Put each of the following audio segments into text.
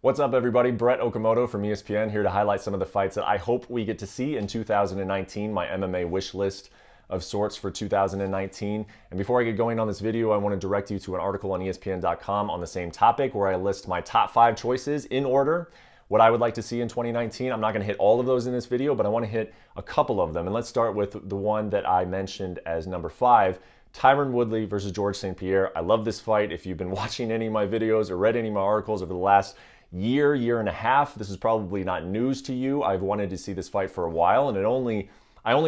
What's up, everybody? Brett Okamoto from ESPN here to highlight some of the fights that I hope we get to see in 2019, my MMA wish list of sorts for 2019. And before I get going on this video, I want to direct you to an article on ESPN.com on the same topic where I list my top 5 choices in order, what I would like to see in 2019. I'm not going to hit all of those in this video, but I want to hit a couple of them. And let's start with the one that I mentioned as number 5, Tyron Woodley versus George St-Pierre. I love this fight. If you've been watching any of my videos or read any of my articles over the last year and a half, this is probably not news to you. I've wanted to see this fight for a while, and I only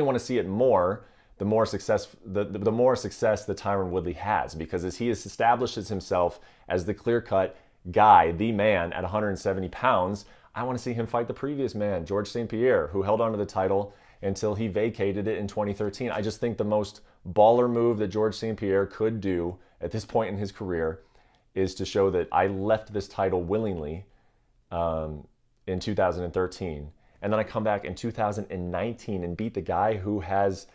want to see it more the more success that Tyron Woodley has, because as he establishes himself as the clear-cut guy, the man at 170 pounds, I want to see him fight the previous man, George St-Pierre, who held onto the title until he vacated it in 2013. I just think the most baller move that George St-Pierre could do at this point in his career is to show that I left this title willingly in 2013, and then I come back in 2019 and beat the guy who has,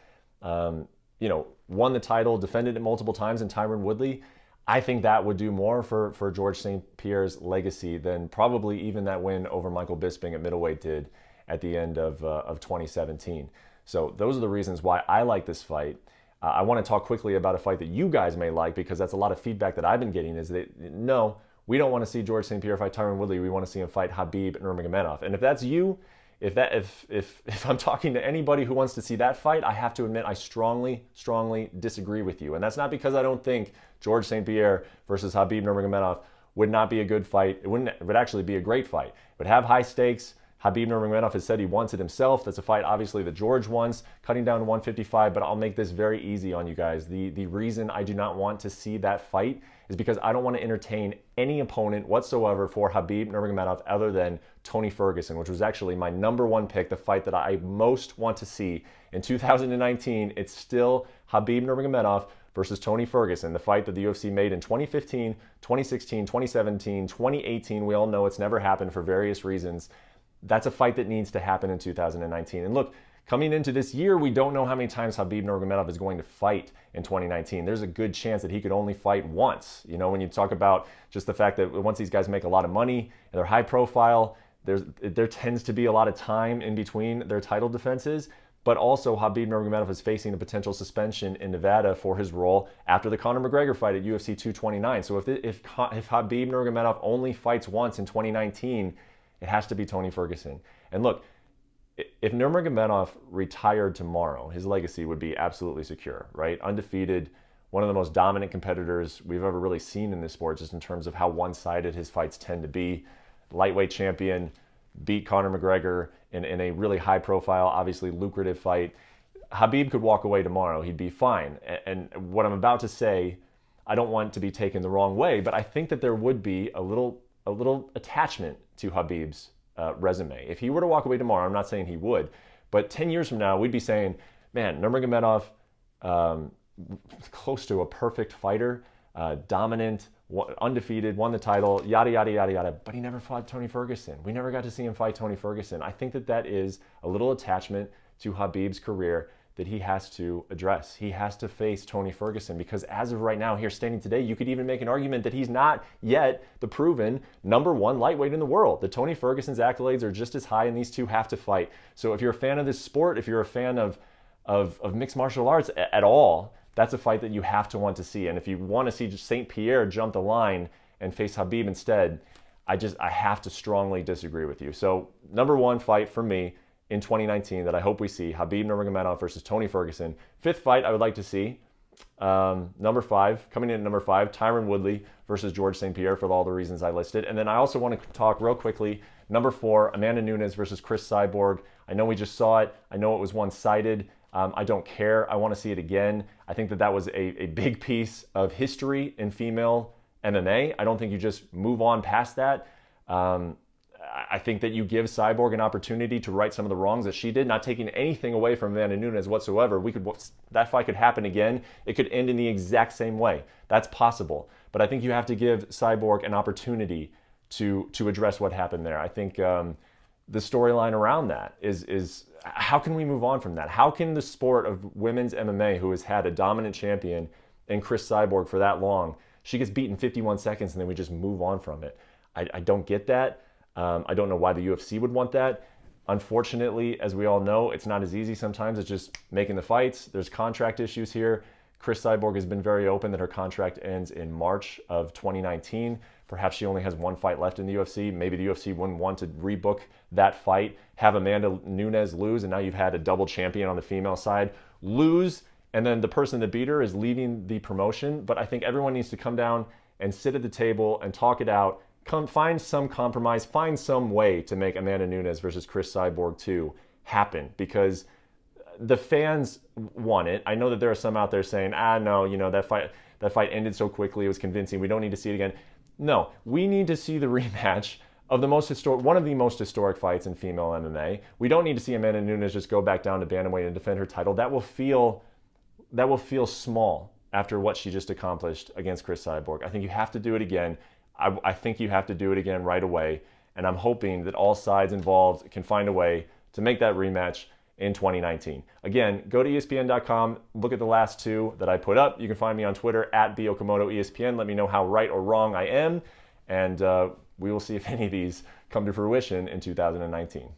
won the title, defended it multiple times, in Tyron Woodley. I think that would do more for George St-Pierre's legacy than probably even that win over Michael Bisping at middleweight did at the end of 2017. So those are the reasons why I like this fight. I want to talk quickly about a fight that you guys may like, because that's a lot of feedback that I've been getting, is that no, we don't want to see George St-Pierre fight Tyron Woodley. We want to see him fight Khabib Nurmagomedov. And if that's you, if I'm talking to anybody who wants to see that fight, I have to admit I strongly disagree with you. And that's not because I don't think George St-Pierre versus Khabib Nurmagomedov would not be a good fight. It would actually be a great fight. It would have high stakes. Khabib Nurmagomedov has said he wants it himself. That's a fight, obviously, that George wants, cutting down to 155, but I'll make this very easy on you guys. The reason I do not want to see that fight is because I don't want to entertain any opponent whatsoever for Khabib Nurmagomedov other than Tony Ferguson, which was actually my number 1 pick, the fight that I most want to see in 2019. It's still Khabib Nurmagomedov versus Tony Ferguson, the fight that the UFC made in 2015, 2016, 2017, 2018. We all know it's never happened for various reasons. That's a fight that needs to happen in 2019. And look, coming into this year, we don't know how many times Khabib Nurmagomedov is going to fight in 2019. There's a good chance that he could only fight once. You know, when you talk about just the fact that once these guys make a lot of money and they're high profile, there tends to be a lot of time in between their title defenses. But also, Khabib Nurmagomedov is facing a potential suspension in Nevada for his role after the Conor McGregor fight at UFC 229. So if Khabib Nurmagomedov only fights once in 2019, it has to be Tony Ferguson. And look, if Nurmagomedov retired tomorrow, his legacy would be absolutely secure, right? Undefeated, one of the most dominant competitors we've ever really seen in this sport, just in terms of how one-sided his fights tend to be. Lightweight champion, beat Conor McGregor in a really high-profile, obviously lucrative fight. Khabib could walk away tomorrow. He'd be fine. And what I'm about to say, I don't want to be taken the wrong way, but I think that there would be a little attachment to Khabib's resume. If he were to walk away tomorrow, I'm not saying he would, but 10 years from now, we'd be saying, man, Nurmagomedov, close to a perfect fighter, dominant, undefeated, won the title, yada, yada, yada, yada, but he never fought Tony Ferguson. We never got to see him fight Tony Ferguson. I think that is a little attachment to Khabib's career that he has to address. He has to face Tony Ferguson, because as of right now, here standing today, you could even make an argument that he's not yet the proven number 1 lightweight in the world. That Tony Ferguson's accolades are just as high, and these two have to fight. So if you're a fan of this sport, if you're a fan of mixed martial arts at all, that's a fight that you have to want to see. And if you want to see St-Pierre jump the line and face Khabib instead, I have to strongly disagree with you. So number 1 fight for me in 2019 that I hope we see, Khabib Nurmagomedov versus Tony Ferguson. 5th fight I would like to see, number 5, coming in at number 5, Tyron Woodley versus George St-Pierre, for all the reasons I listed. And then I also want to talk real quickly, number 4, Amanda Nunes versus Cris Cyborg. I know we just saw it. I know it was one-sided. I don't care. I want to see it again. I think that was a big piece of history in female MMA. I don't think you just move on past that. I think that you give Cyborg an opportunity to right some of the wrongs that she did, not taking anything away from Amanda Nunes whatsoever. That fight could happen again. It could end in the exact same way. That's possible. But I think you have to give Cyborg an opportunity to address what happened there. I think the storyline around that is how can we move on from that? How can the sport of women's MMA, who has had a dominant champion in Cris Cyborg for that long, she gets beaten 51 seconds and then we just move on from it? I don't get that. I don't know why the UFC would want that. Unfortunately, as we all know, it's not as easy sometimes. It's just making the fights. There's contract issues here. Cris Cyborg has been very open that her contract ends in March of 2019. Perhaps she only has one fight left in the UFC. Maybe the UFC wouldn't want to rebook that fight, have Amanda Nunes lose, and now you've had a double champion on the female side lose, and then the person that beat her is leaving the promotion. But I think everyone needs to come down and sit at the table and talk it out. Find some compromise, find some way to make Amanda Nunes versus Cris Cyborg 2 happen, because the fans want it. I know that there are some out there saying, no, that fight ended so quickly, it was convincing, we don't need to see it again. No, we need to see the rematch of one of the most historic fights in female MMA. We don't need to see Amanda Nunes just go back down to bantamweight and defend her title. That will feel small after what she just accomplished against Cris Cyborg. I think you have to do it again. I think you have to do it again right away. And I'm hoping that all sides involved can find a way to make that rematch in 2019. Again, go to ESPN.com, look at the last two that I put up. You can find me on Twitter at @BOkamotoESPN. Let me know how right or wrong I am, and we will see if any of these come to fruition in 2019.